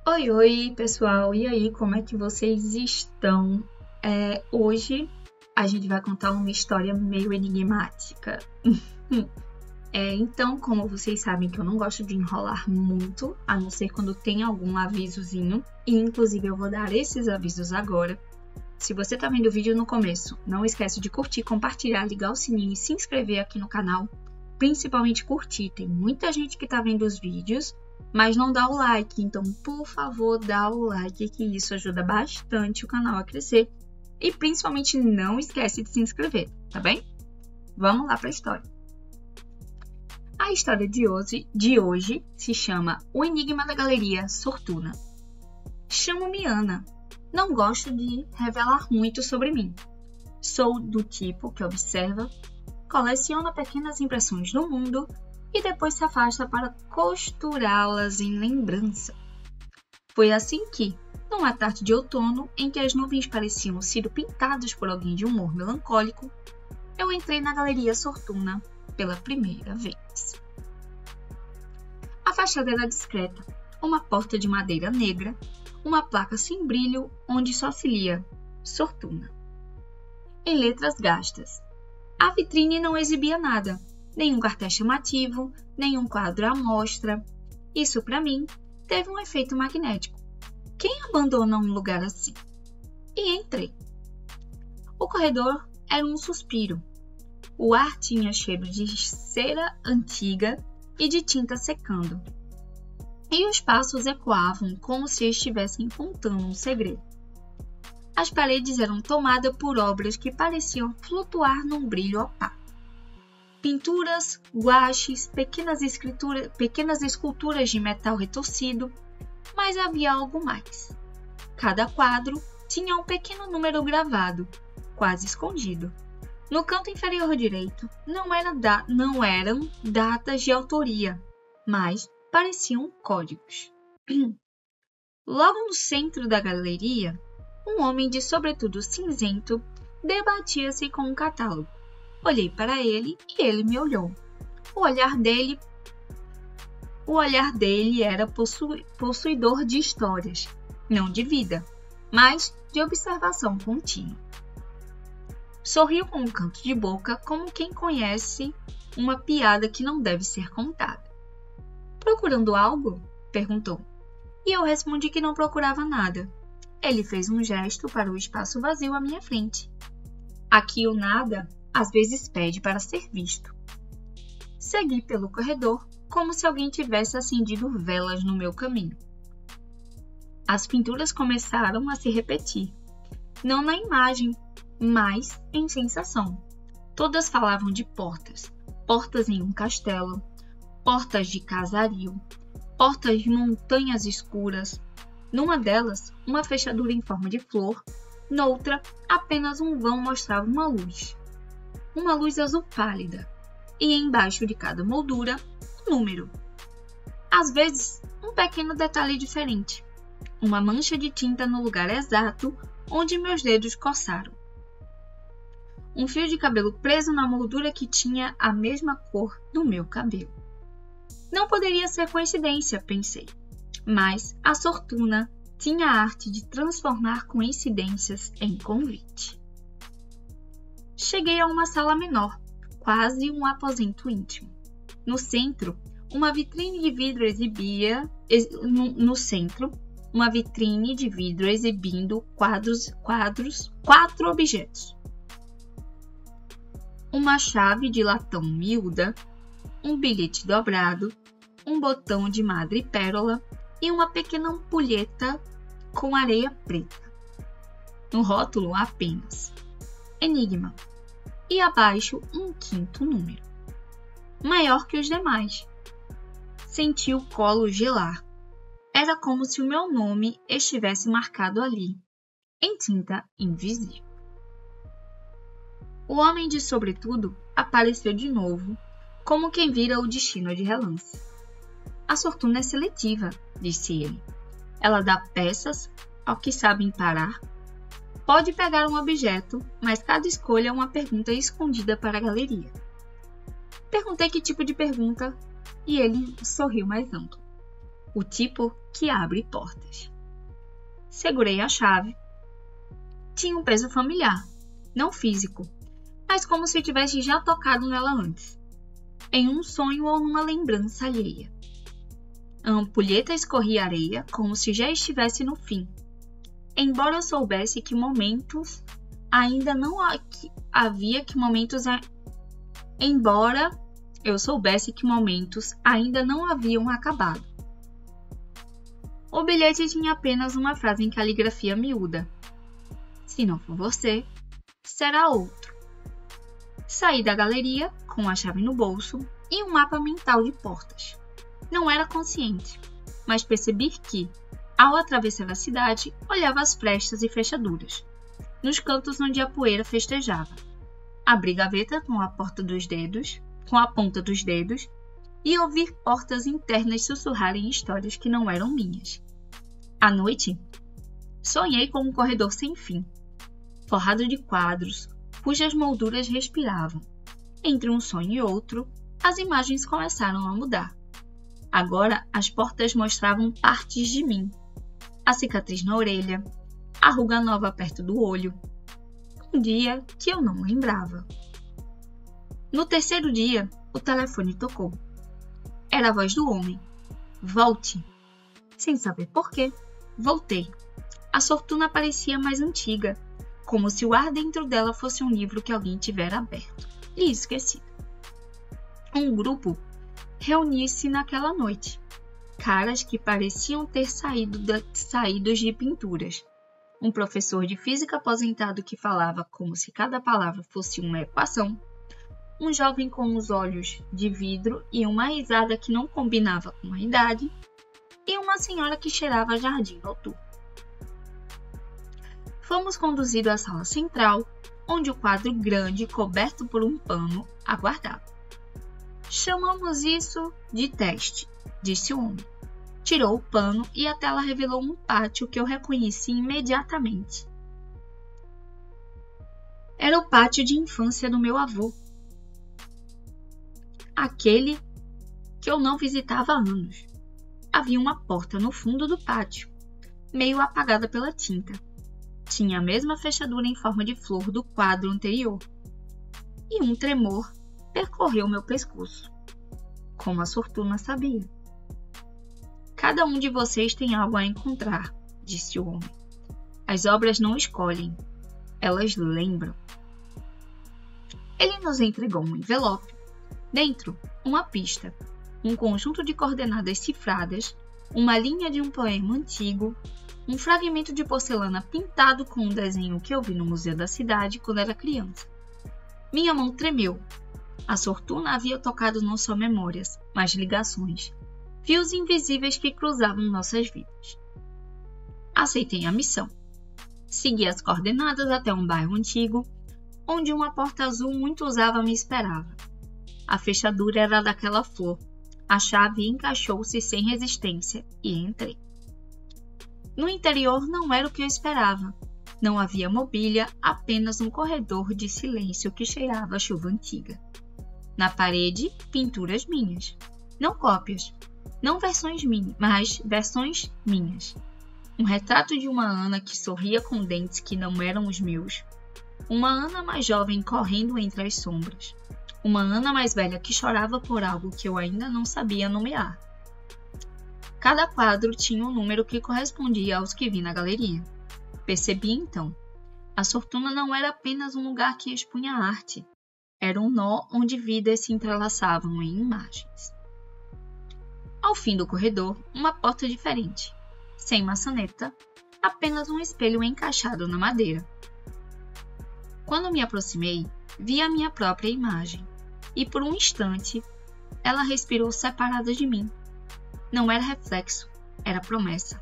Oi, oi, pessoal! E aí, como é que vocês estão? Hoje a gente vai contar uma história meio enigmática. Então, como vocês sabem que eu não gosto de enrolar muito, a não ser quando tem algum avisozinho, e inclusive eu vou dar esses avisos agora. Se você está vendo o vídeo no começo, não esquece de curtir, compartilhar, ligar o sininho e se inscrever aqui no canal. Principalmente curtir, tem muita gente que está vendo os vídeos, mas não dá o like, então por favor dá o like, que isso ajuda bastante o canal a crescer. E principalmente não esquece de se inscrever, tá bem? Vamos lá para a história. A história de hoje se chama O Enigma da Galeria Sortuna. Chamo-me Ana. Não gosto de revelar muito sobre mim. Sou do tipo que observa, coleciona pequenas impressões do mundo e depois se afasta para costurá-las em lembrança. Foi assim que, numa tarde de outono, em que as nuvens pareciam sido pintadas por alguém de humor melancólico, eu entrei na Galeria Sortuna pela primeira vez. A fachada era discreta, uma porta de madeira negra, uma placa sem brilho onde só se lia Sortuna. Em letras gastas. A vitrine não exibia nada, nenhum cartaz chamativo, nenhum quadro à mostra. Isso, para mim, teve um efeito magnético. Quem abandona um lugar assim? E entrei. O corredor era um suspiro. O ar tinha cheiro de cera antiga e de tinta secando. E os passos ecoavam como se estivessem contando um segredo. As paredes eram tomadas por obras que pareciam flutuar num brilho opaco. Pinturas, guaches, pequenas esculturas de metal retorcido, mas havia algo mais. Cada quadro tinha um pequeno número gravado, quase escondido. No canto inferior direito, não eram datas de autoria, mas pareciam códigos. Logo no centro da galeria, um homem de sobretudo cinzento debatia-se com um catálogo. Olhei para ele e ele me olhou. O olhar dele era possuidor de histórias, não de vida, mas de observação contínua. Sorriu com um canto de boca, como quem conhece uma piada que não deve ser contada. Procurando algo? Perguntou. E eu respondi que não procurava nada. Ele fez um gesto para o espaço vazio à minha frente. Aqui o nada às vezes pede para ser visto. Segui pelo corredor como se alguém tivesse acendido velas no meu caminho. As pinturas começaram a se repetir, não na imagem, mas em sensação. Todas falavam de portas, portas em um castelo, portas de casario, portas de montanhas escuras. Numa delas, uma fechadura em forma de flor, noutra, apenas um vão mostrava uma luz azul pálida, e embaixo de cada moldura, um número. Às vezes, um pequeno detalhe diferente, uma mancha de tinta no lugar exato onde meus dedos coçaram. Um fio de cabelo preso na moldura que tinha a mesma cor do meu cabelo. Não poderia ser coincidência, pensei. Mas a Sortuna tinha a arte de transformar coincidências em convite. Cheguei a uma sala menor, quase um aposento íntimo. No centro, uma vitrine de vidro exibindo quatro objetos. Uma chave de latão miúda, um bilhete dobrado, um botão de madrepérola e uma pequena ampulheta com areia preta. No rótulo apenas Enigma, e abaixo um quinto número, maior que os demais. Senti o colo gelar. Era como se o meu nome estivesse marcado ali, em tinta invisível. O homem de sobretudo apareceu de novo, como quem vira o destino de relance. A Sortuna é seletiva, disse ele. Ela dá peças ao que sabem parar. Pode pegar um objeto, mas cada escolha é uma pergunta escondida para a galeria. Perguntei que tipo de pergunta e ele sorriu mais amplo. o tipo que abre portas. Segurei a chave. Tinha um peso familiar, não físico, mas como se tivesse já tocado nela antes, em um sonho ou numa lembrança alheia. A ampulheta escorria areia como se já estivesse no fim, embora eu soubesse que momentos ainda não havia que momentos embora eu soubesse que momentos ainda não haviam acabado. O bilhete tinha apenas uma frase em caligrafia miúda. Se não for você, será outro. Saí da galeria com a chave no bolso e um mapa mental de portas. Não era consciente, mas percebi que, ao atravessar a cidade, olhava as frestas e fechaduras, nos cantos onde a poeira festejava. Abri gaveta com a ponta dos dedos, e ouvi portas internas sussurrarem histórias que não eram minhas. À noite, sonhei com um corredor sem fim, forrado de quadros, cujas molduras respiravam. Entre um sonho e outro, as imagens começaram a mudar. Agora as portas mostravam partes de mim. A cicatriz na orelha, a ruga nova perto do olho. Um dia que eu não lembrava. No terceiro dia, o telefone tocou. Era a voz do homem. Volte. Sem saber por quê, voltei. A Sortuna parecia mais antiga, como se o ar dentro dela fosse um livro que alguém tivera aberto e esquecido. Um grupo reuniu-se naquela noite. Caras que pareciam ter saídos de pinturas. Um professor de física aposentado que falava como se cada palavra fosse uma equação. Um jovem com os olhos de vidro e uma risada que não combinava com a idade. E uma senhora que cheirava jardim noturno. Fomos conduzidos à sala central, onde o quadro grande, coberto por um pano, aguardava. Chamamos isso de teste, disse o homem. Tirou o pano e a tela revelou um pátio que eu reconheci imediatamente. Era o pátio de infância do meu avô. Aquele que eu não visitava há anos. Havia uma porta no fundo do pátio, meio apagada pela tinta. Tinha a mesma fechadura em forma de flor do quadro anterior. E um tremor percorreu meu pescoço. Como a Sortuna sabia. Cada um de vocês tem algo a encontrar, disse o homem. As obras não escolhem, elas lembram. Ele nos entregou um envelope. Dentro, uma pista, um conjunto de coordenadas cifradas, uma linha de um poema antigo, um fragmento de porcelana pintado com um desenho que eu vi no Museu da Cidade quando era criança. Minha mão tremeu. A Sortuna havia tocado não só memórias, mas ligações, fios invisíveis que cruzavam nossas vidas. Aceitei a missão. Segui as coordenadas até um bairro antigo, onde uma porta azul muito usada me esperava. A fechadura era daquela flor. A chave encaixou-se sem resistência e entrei. No interior não era o que eu esperava. Não havia mobília, apenas um corredor de silêncio que cheirava a chuva antiga. Na parede, pinturas minhas. Não cópias. Não versões minhas, mas versões minhas. Um retrato de uma Ana que sorria com dentes que não eram os meus. Uma Ana mais jovem correndo entre as sombras. Uma Ana mais velha que chorava por algo que eu ainda não sabia nomear. Cada quadro tinha um número que correspondia aos que vi na galeria. Percebi então. A Sortuna não era apenas um lugar que expunha arte. Era um nó onde vidas se entrelaçavam em imagens. Ao fim do corredor, uma porta diferente. Sem maçaneta, apenas um espelho encaixado na madeira. Quando me aproximei, vi a minha própria imagem. E por um instante, ela respirou separada de mim. Não era reflexo, era promessa.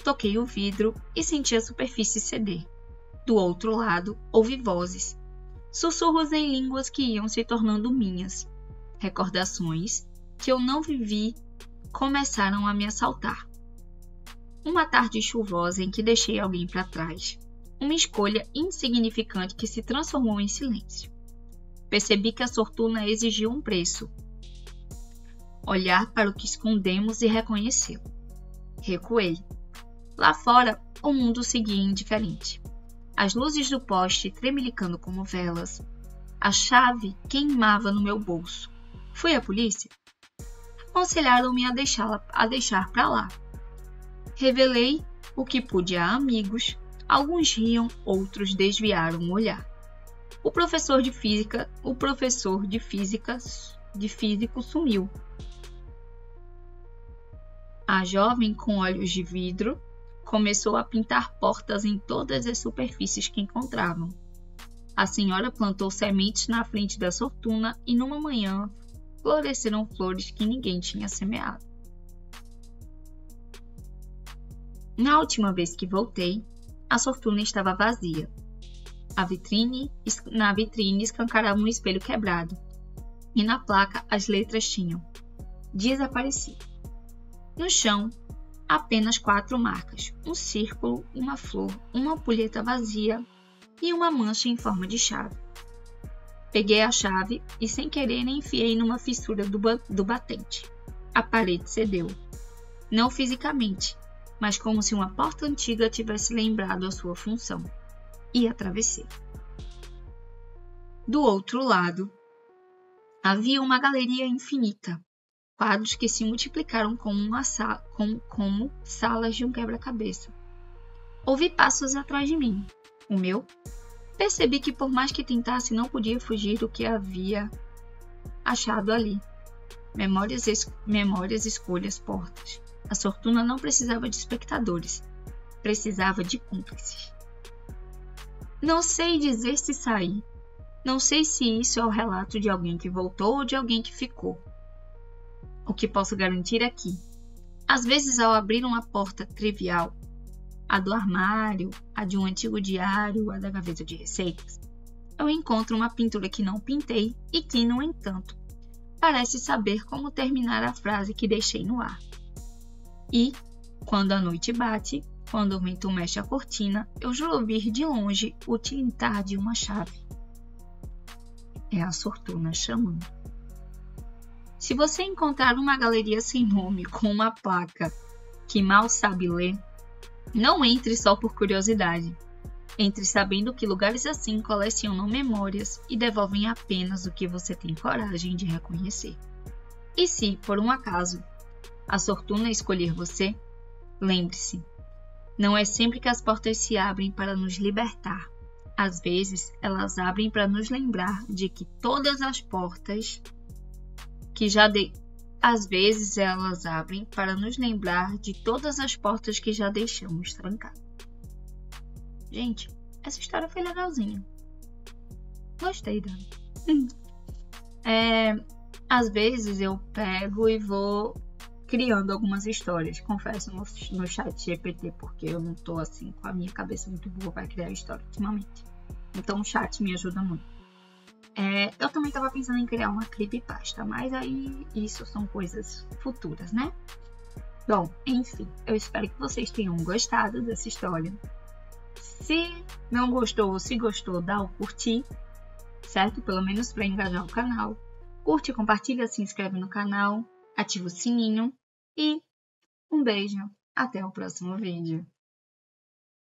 Toquei o vidro e senti a superfície ceder. Do outro lado, ouvi vozes. Sussurros em línguas que iam se tornando minhas. Recordações que eu não vivi começaram a me assaltar. Uma tarde chuvosa em que deixei alguém para trás. Uma escolha insignificante que se transformou em silêncio. Percebi que a Sortuna exigiu um preço. Olhar para o que escondemos e reconhecê-lo. Recuei. Lá fora, o mundo seguia indiferente. As luzes do poste tremelicando como velas. A chave queimava no meu bolso. Fui à polícia? Aconselharam-me a deixar pra lá. Revelei o que pude a amigos. Alguns riam, outros desviaram o olhar. O professor de físico sumiu. A jovem com olhos de vidro começou a pintar portas em todas as superfícies que encontravam. A senhora plantou sementes na frente da sortuna e numa manhã floresceram flores que ninguém tinha semeado. Na última vez que voltei, a sortuna estava vazia. Na vitrine escancarava um espelho quebrado, e na placa as letras tinham desaparecido. No chão, apenas 4 marcas, um círculo, uma flor, uma ampulheta vazia e uma mancha em forma de chave. Peguei a chave e sem querer enfiei numa fissura do batente. A parede cedeu. Não fisicamente, mas como se uma porta antiga tivesse lembrado a sua função. E atravessei. Do outro lado, havia uma galeria infinita. Quadros que se multiplicaram como salas de um quebra-cabeça. Ouvi passos atrás de mim. O meu? Percebi que por mais que tentasse, não podia fugir do que havia achado ali. Memórias, escolhas, portas. A sortuna não precisava de espectadores. Precisava de cúmplices. Não sei dizer se saí. Não sei se isso é o relato de alguém que voltou ou de alguém que ficou. O que posso garantir é que, às vezes, ao abrir uma porta trivial, a do armário, a de um antigo diário, a da gaveta de receitas, eu encontro uma pintura que não pintei e que, no entanto, parece saber como terminar a frase que deixei no ar. E, quando a noite bate, quando o vento mexe a cortina, eu juro ouvir de longe o tilintar de uma chave. É a sortuna chamando. Se você encontrar uma galeria sem nome com uma placa que mal sabe ler, não entre só por curiosidade. Entre sabendo que lugares assim colecionam memórias e devolvem apenas o que você tem coragem de reconhecer. E se, por um acaso, a sortuna escolher você, lembre-se, não é sempre que as portas se abrem para nos libertar. Às vezes, elas abrem para nos lembrar de que todas as portas Às vezes elas abrem para nos lembrar de todas as portas que já deixamos trancadas. Gente, essa história foi legalzinha. Gostei dela. Às vezes eu pego e vou criando algumas histórias. Confesso no chat GPT, porque eu não tô assim com a minha cabeça muito boa para criar história ultimamente. Então o chat me ajuda muito. Eu também estava pensando em criar uma creepypasta, mas aí isso são coisas futuras, né? Bom, enfim, eu espero que vocês tenham gostado dessa história. Se não gostou ou se gostou, dá o curtir, certo? Pelo menos para engajar o canal. Curte, compartilha, se inscreve no canal, ativa o sininho e um beijo. Até o próximo vídeo.